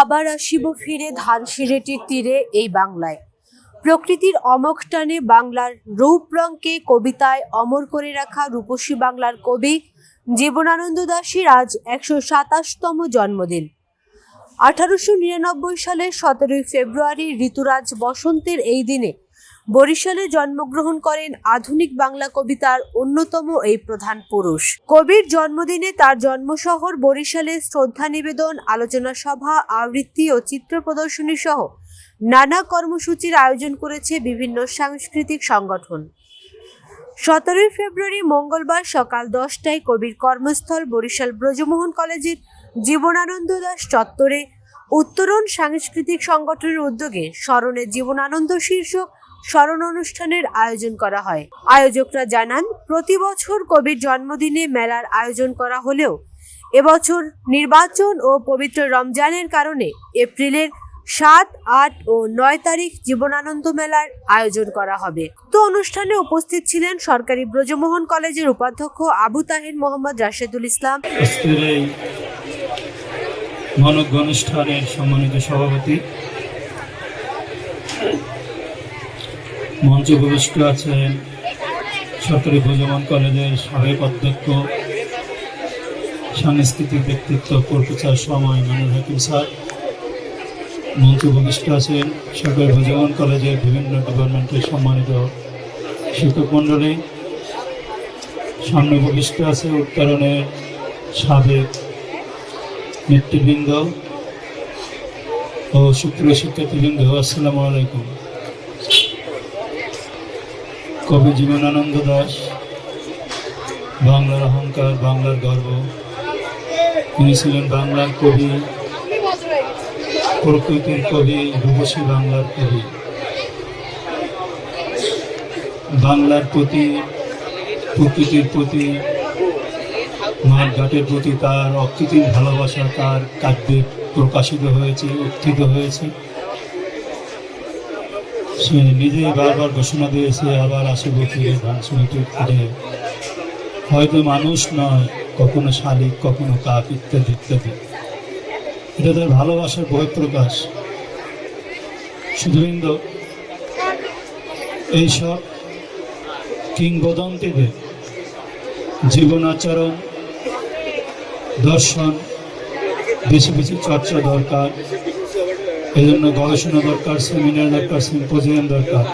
আবার আসিব ফিরে ধানসিঁড়িটির তীরে এই বাংলায়। প্রকৃতির অমোঘ টানে বাংলার রূপ রঙকে কবিতায় অমর করে রাখা রূপসী বাংলার কবি জীবনানন্দ দাশের আজ ১২৭তম জন্মদিন। ১৮৯৯ সালের ১৭ই ফেব্রুয়ারি ঋতুরাজ বসন্তের এই দিনে বরিশালে জন্মগ্রহণ করেন আধুনিক বাংলা কবিতার অন্যতম এই প্রধান পুরুষ। কবির জন্মদিনে তার জন্মশহর বরিশালে শ্রদ্ধা নিবেদন, আলোচনা সভা, আবৃত্তি ও চিত্র প্রদর্শনী সহ নানা কর্মসূচির আয়োজন করেছে বিভিন্ন সাংস্কৃতিক সংগঠন। ১৭ই ফেব্রুয়ারি মঙ্গলবার সকাল ১০টায় কবির কর্মস্থল বরিশাল ব্রজমোহন কলেজের জীবনানন্দ দাশ চত্বরে উত্তরণ সাংস্কৃতিক সংগঠনের উদ্যোগে স্মরণে জীবনানন্দ শীর্ষক স্মরণ অনুষ্ঠানের আয়োজন করা হয়। আয়োজকরা জানান, প্রতি বছর কবির জন্মদিনে মেলার আয়োজন করা হলেও এবছর নির্বাচন ও পবিত্র রমজানের কারণে এপ্রিলের ৭, ৮ ও ৯ তারিখ জীবনানন্দ মেলার আয়োজন করা হবে। তো অনুষ্ঠানে উপস্থিত ছিলেন সরকারি ব্রজমোহন কলেজের উপাধ্যক্ষ আবু তাহের মোহাম্মদ রাশেদুল ইসলাম, মানব অনুষ্ঠানের সম্মানিত সভাপতি, মঞ্চে উপবিষ্ট আছেন সরকারি ব্রজমোহন কলেজের সাবেক অধ্যক্ষ, সাংস্কৃতিক ব্যক্তিত্ব প্রফেসর সময় ইমানুল হাকিম স্যার। মঞ্চে উপবিষ্ট আছেন সরকারি ব্রজমোহন কলেজের বিভিন্ন ডিপার্টমেন্টের সম্মানিত শিক্ষক মণ্ডলী। সামনে উপবিষ্ট আছে উত্তরণের সাবেক নেতৃবৃন্দ ও সুপ্রিয় শিক্ষার্থীবৃন্দ, আসসালামু আলাইকুম। কবি জীবনানন্দ দাশ বাংলার অহংকার, বাংলার গর্ব। তিনি ছিলেন বাংলার কবি, প্রকৃতির কবি, রূপসী বাংলার কবি। বাংলার প্রতি, প্রকৃতির প্রতি, মাঠ ঘাটের প্রতি তার অকৃত্রিম ভালোবাসা তার কাব্যে প্রকাশিত হয়েছে, উত্থিত হয়েছে। সে নিজেই বারবার ঘোষণা দিয়েছে, আবার আসিব ফিরে ধানসিঁড়িটির তীরে। হয়তো মানুষ নয়, কখনো শালিক, কখনো কাক, ইত্যাদি ইত্যাদি। এটা তার ভালোবাসার বহিঃপ্রকাশ। শুধুবৃন্দ, এইসব কিংবদন্তিদের জীবনাচরণ, দর্শন বেশি বেশি চর্চা দরকার। এই জন্য গবেষণা দরকার, সেমিনার দরকার, সিম্পোজিয়াম দরকার।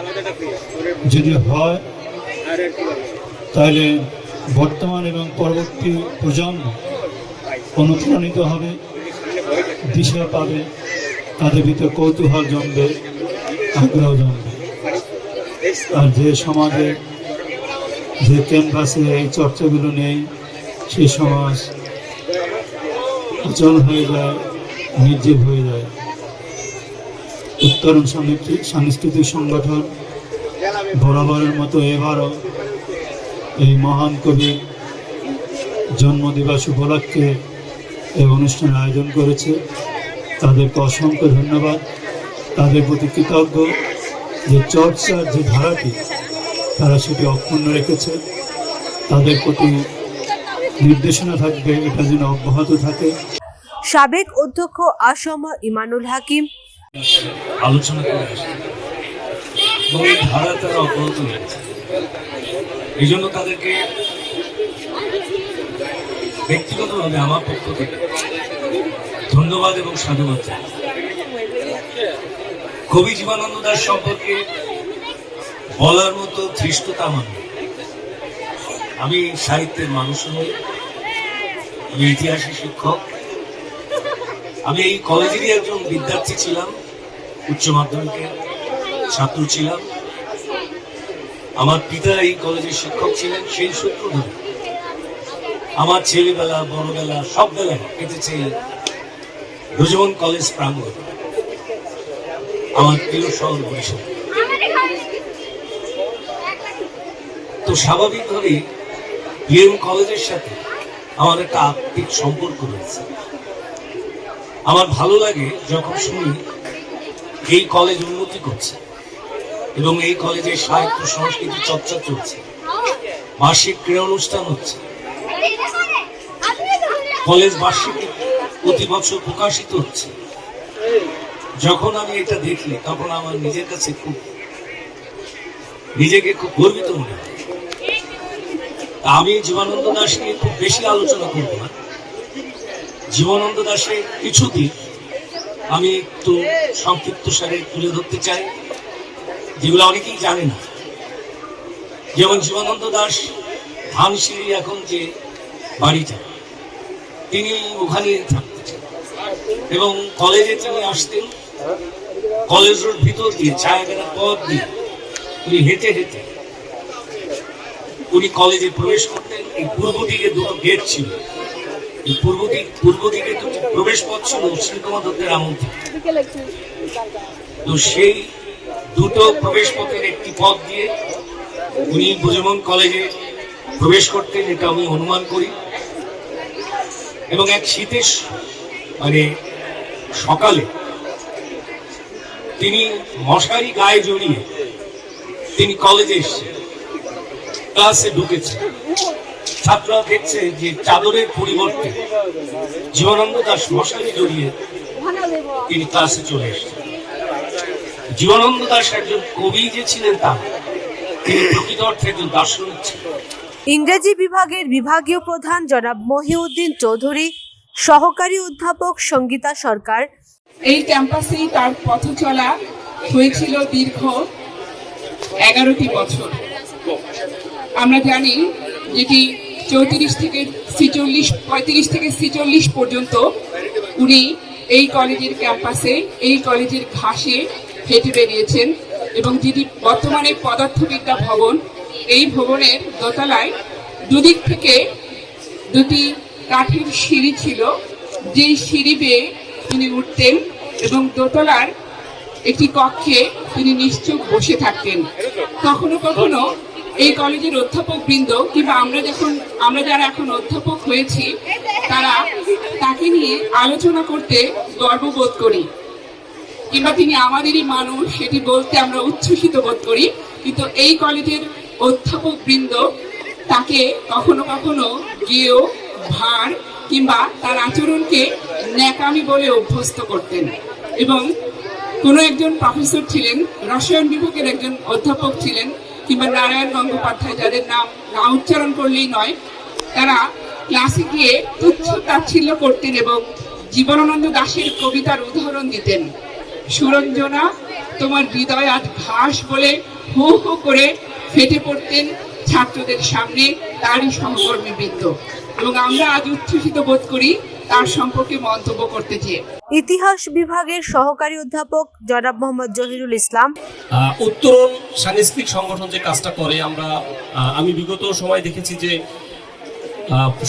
যদি হয় তাহলে বর্তমান এবং পরবর্তী প্রজন্ম অনুপ্রাণিত হবে, দিশা পাবে, তাদের ভিতরে কৌতূহল জমবে, আগ্রহ জমবে। আর যে সমাজে, যে ক্যানভাসে এই চর্চাগুলো নেই, সেই সমাজ অচল হয়ে যায়, নির্জীব হয়ে যায়। উত্তরণ সাংস্কৃতিক সংগঠন বরাবরের মতো এবারও এই মহান কবির জন্মদিবস উপলক্ষে এই অনুষ্ঠান আয়োজন করেছে। তাদেরকে অসংখ্য ধন্যবাদ। তাদের প্রতি কৃতজ্ঞ যে চর্চার যে ধারাটি তারা সেটি অক্ষুণ্ণ রেখেছে। তাদের প্রতি নির্দেশনা থাকবে, এটা যেন অব্যাহত থাকে। সাবেক অধ্যক্ষ আসম ইমানুল হাকিম আলোচনা করে আসছে এবং এই ধারা তারা অব্যাহত রেখেছে। এই জন্য তাদেরকে ব্যক্তিগতভাবে আমার পক্ষ থেকে ধন্যবাদ এবং সাধুবাদ জানাই। কবি জীবনানন্দ দাশ সম্পর্কে বলার মতো ধৃষ্টতা আমার নেই। আমি সাহিত্যের মানুষ নই, আমি ইতিহাসের শিক্ষক। আমি এই কলেজেরই একজন বিদ্যার্থী ছিলাম, উচ্চ মাধ্যমিকের ছাত্র ছিলাম। আমার পিতা এই কলেজের শিক্ষক ছিলেন। সেই সূত্র ধরে আমার ছেলেবেলা, বড়বেলা, সব বেলা কেটেছে ব্রজমোহন কলেজ প্রাঙ্গণ, আমার প্রিয় শহর বরিশাল। তো স্বাভাবিকভাবেই বিএম কলেজের সাথে আমার একটা আত্মিক সম্পর্ক রয়েছে। আমার ভালো লাগে যখন শুনি এই কলেজ উন্নতি করছে এবং এই কলেজে সাহিত্য সংস্কৃতি চর্চা চলছে, বার্ষিক ক্রীড়া অনুষ্ঠান হচ্ছে, কলেজ বার্ষিকী প্রতি বছর প্রকাশিত হচ্ছে। যখন আমি এটা দেখি তখন আমার নিজের কাছে নিজেকে খুব গর্বিত মনে হয়। আমি জীবনানন্দ দাস নিয়ে খুব বেশি আলোচনা করব না। জীবনানন্দ দাসের কিছু দিক আমি একটু সংক্ষিপ্ত সারে তুলে ধরতে চাই, যেগুলো অনেকেই জানে না। যেমন জীবনানন্দ দাস ধানসিঁড়ি এখন যে বাড়িটা, তিনি ওখানে থাকতেন এবং কলেজে তিনি আসতেন। কলেজ রোড ভিতর দিয়ে ছায়াবেড়া পথ দিয়ে উনি হেঁটে হেঁটে উনি কলেজে প্রবেশ করতেন। এই পূর্ব দিকে দুটো গেট ছিল, এই পূর্ব দিকে দুটো প্রবেশ পথ ছিল শ্রীকুমার দত্তের আমল থেকে। তো সেই দুটো প্রবেশ পথের একটি পথ দিয়ে উনি বুঝেমন কলেজে প্রবেশ করতেন, এটা আমি অনুমান করি। এবং এক শীতের সকালে তিনি মশারি গায়ে জড়িয়ে তিনি কলেজে এসেছেন, ক্লাসে ঢুকেছে। ছাত্ররা দেখছে যে চাদরের পরিবর্তে জীবনানন্দ দাস মশারি জড়িয়ে তিনি ক্লাসে চলে এসেছেন। জীবনানন্দ দাস একজন কবি যে ছিলেন তা, তিনি প্রকৃত অর্থে একজন দার্শনিক ছিলেন। ইংরেজি বিভাগের বিভাগীয় প্রধান জনাব মহিউদ্দিন চৌধুরী, সহকারী অধ্যাপক সঙ্গীতা সরকার। এই ক্যাম্পাসেই তার পথ চলা হয়েছিল দীর্ঘ 11টি বছর। আমরা জানি যেটি 34 থেকে 46 পর্যন্ত উনি এই কলেজের ক্যাম্পাসে, এই কলেজের ঘাসে হেঁটে বেরিয়েছেন। এবং যেটি বর্তমানে পদার্থবিদ্যা ভবন, এই ভবনের দোতলায় দুদিক থেকে দুটি কাঠের সিঁড়ি ছিল, যেই সিঁড়ি বেয়ে তিনি উঠতেন এবং দোতলার একটি কক্ষে তিনি নিশ্চুপ বসে থাকতেন। কখনো কখনো এই কলেজের অধ্যাপক বৃন্দ কিংবা আমরা যারা এখন অধ্যাপক হয়েছি, তারা তাকে নিয়ে আলোচনা করতে গর্ববোধ করি, কিংবা তিনি আমাদেরই মানুষ সেটি বলতে আমরা উচ্ছ্বসিত বোধ করি। কিন্তু এই কলেজের অধ্যাপক বৃন্দ তাকে কখনো কখনো গেয়, ভার কিংবা তার আচরণকে ন্যাকামি বলে অভ্যস্ত করতেন। এবং কোনো একজন প্রফেসর ছিলেন, রসায়ন বিভাগের একজন অধ্যাপক ছিলেন, কিংবা নারায়ণ গঙ্গোপাধ্যায়, যাদের নাম না উচ্চারণ করলেই নয়, তারা ক্লাসে গিয়ে তুচ্ছ তাচ্ছিল্য করতেন এবং জীবনানন্দ দাশের কবিতার উদাহরণ দিতেন। সুরঞ্জনা তোমার হৃদয় আজ ঘাস বলে হো হো করে ফেটে পড়তেন ছাত্রদের সামনে তারই সহকর্মী বৃন্দ। এবং আমরা আজ উচ্ছ্বসিত বোধ করি তার সম্পর্কে মন্তব্য করতে চেয়ে। ইতিহাস বিভাগের সহকারী অধ্যাপক জনাব মোহাম্মদ জহিরুল ইসলাম। উত্তরণ সাংস্কৃতিক সংগঠন যে কাজটা করে, আমি বিগত সময় দেখেছি যে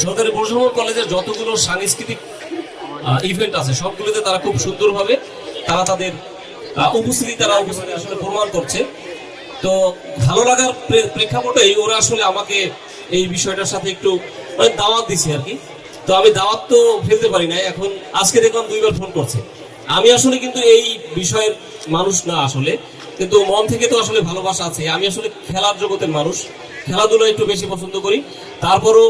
সরকারি পরিসংখ্যান কলেজের যতগুলো সাংস্কৃতিক ইভেন্ট আছে সবগুলোতে তারা খুব সুন্দরভাবে তাদের উপস্থিতি আসলে প্রমাণ করছে। তো ভালো লাগার প্রেক্ষাপটেই ওরা আসলে আমাকে এই বিষয়টার সাথে একটু দাওয়াত দিছে আর কি। তো আমি দাওয়াত তো ফেলতে পারি না, এখন আজকে দেখলাম 2বার ফোন করছে। আমি আসলে কিন্তু এই বিষয়ের মানুষ না আসলে, কিন্তু মন থেকে তো আসলে ভালোবাসা আছে। আমি আসলে খেলার জগতের মানুষ, খেলাধুলা একটু বেশি পছন্দ করি। তারপরও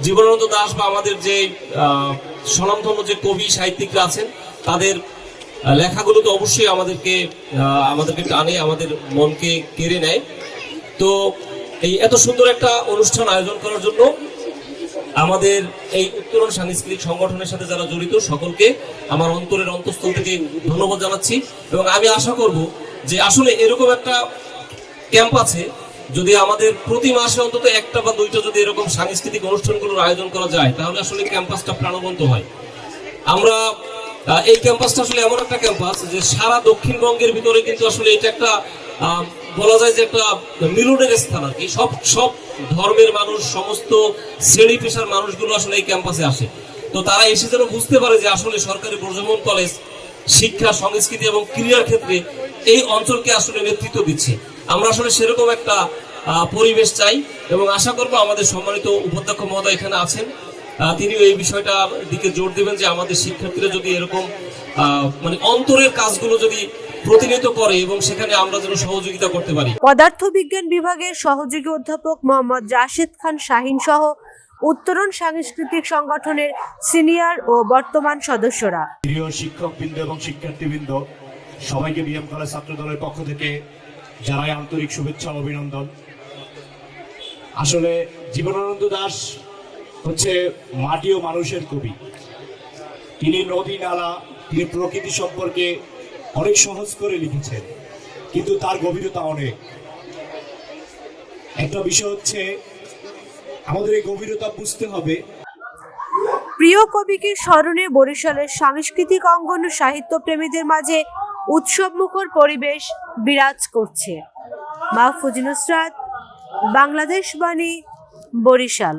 জীবনানন্দ দাশ বা আমাদের যে স্বনামধন্য যে কবি সাহিত্যিকরা আছেন, তাদের লেখাগুলো তো অবশ্যই আমাদেরকে টানে, আমাদের মনকে কেড়ে নেয়। তো এই এত সুন্দর একটা অনুষ্ঠান আয়োজন করার জন্য আমাদের এই উত্তরণ সাংস্কৃতিক সংগঠনের সাথে যারা জড়িত সকলকে আমার অন্তরের অন্তঃস্থল থেকে ধন্যবাদ জানাচ্ছি। এবং আমি আশা করব যে আসলে এরকম একটা ক্যাম্প আছে, যদি আমাদের প্রতি মাসে অন্তত 1টা বা 2টা যদি এরকম সাংস্কৃতিক অনুষ্ঠানগুলোর আয়োজন করা যায়, তাহলে আসলে ক্যাম্পাসটা প্রাণবন্ত হয়। আমরা এই ক্যাম্পাসটা আসলে এমন একটা ক্যাম্পাস যে সারা দক্ষিণবঙ্গের ভিতরে কিন্তু আসলে এটা একটা বলা যায় যে একটা মিলনের স্থান আর কি। সব ধর্মের মানুষ, সমস্ত শ্রেণী পেশার মানুষগুলো আসলে এই ক্যাম্পাসে আসে। তো তারা এসে যেন বুঝতে পারে যে আসলে সরকারি প্রজনন কলেজ শিক্ষা, সংস্কৃতি এবং ক্রীড়ার ক্ষেত্রে এই অঞ্চলকে আসলে নেতৃত্ব দিচ্ছে। আমরা আসলে সেরকম একটা পরিবেশ চাই এবং আশা করবো আমাদের সম্মানিত উপাধ্যক্ষ মহোদয় এখানে আছেন, তিনিও এই বিষয়টার দিকে জোর দেবেন যে আমাদের শিক্ষার্থীরা যদি এরকম অন্তরের কাজগুলো যদি প্রতিনিয়ত করে এবং সেখানে আমরা যেন সহযোগিতা করতে পারি। পদার্থবিজ্ঞান বিভাগের সহযোগী অধ্যাপক মোহাম্মদ রাশেদ খান শাহিন সহ উত্তরণ সাংস্কৃতিক সংগঠনের সিনিয়র ও বর্তমান সদস্যরা। প্রিয় শিক্ষকবৃন্দ এবং শিক্ষার্থীবৃন্দ, সবাইকে বিএম কলেজ ছাত্র দলের পক্ষ থেকে জানাই আন্তরিক শুভেচ্ছা ও অভিনন্দন। আসলে জীবনানন্দ দাশ হচ্ছে মাটি ও মানুষের কবি। তিনি নদী নালা, তিনি প্রকৃতি সম্পর্কে অনেক সহজ করে লিখেছেন, কিন্তু তার গভীরতা অনেক। একটা বিষয় হচ্ছে আমাদের এই গভীরতা বুঝতে হবে। প্রিয় কবিকে স্মরণে বরিশালের সাংস্কৃতিক অঙ্গন ও সাহিত্যপ্রেমীদের মাঝে উৎসবমুখর পরিবেশ বিরাজ করছে। মাহফুজ নুসরাত, বাংলাদেশ বাণী, বরিশাল।